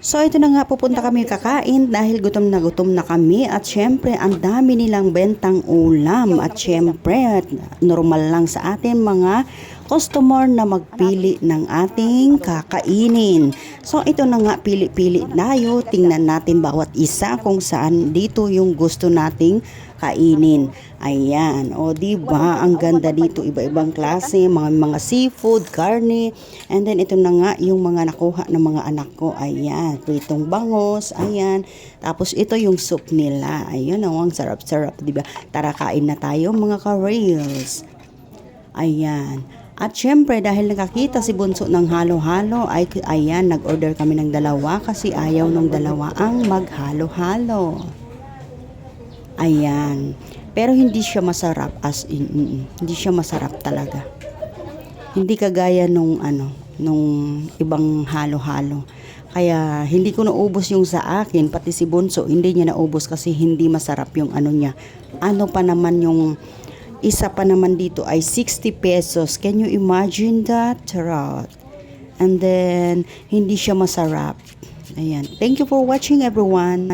So ito na nga, pupunta kami kakain dahil gutom na kami at syempre ang dami nilang bentang ulam at syempre normal lang sa atin mga customer na magpili ng ating kakainin. So ito na nga, pili-pili tayo, tingnan natin bawat isa kung saan dito yung gusto nating kainin. Ayan, o diba ang ganda dito, iba-ibang klase, mga seafood, karne, and then ito na nga yung mga nakuha ng mga anak ko. Ayan, pritong bangos, ayan. Tapos ito yung soup nila. Ayan, ang sarap-sarap, diba? Tara kain na tayo mga ka-reels. Ayan. At syempre dahil nakakita si Bunso ng halo-halo, ay ayan, nag-order kami ng dalawa kasi ayaw ng dalawa ang maghalo-halo. Ayan. Pero hindi siya masarap as in, hindi siya masarap talaga. Hindi kagaya nung ibang halo-halo. Kaya hindi ko naubos yung sa akin, pati si Bunso hindi niya naubos kasi hindi masarap yung niya. Ano pa naman yung isa pa naman dito ay 60 pesos. Can you imagine that? Charot. And then, hindi siya masarap. Ayan. Thank you for watching everyone.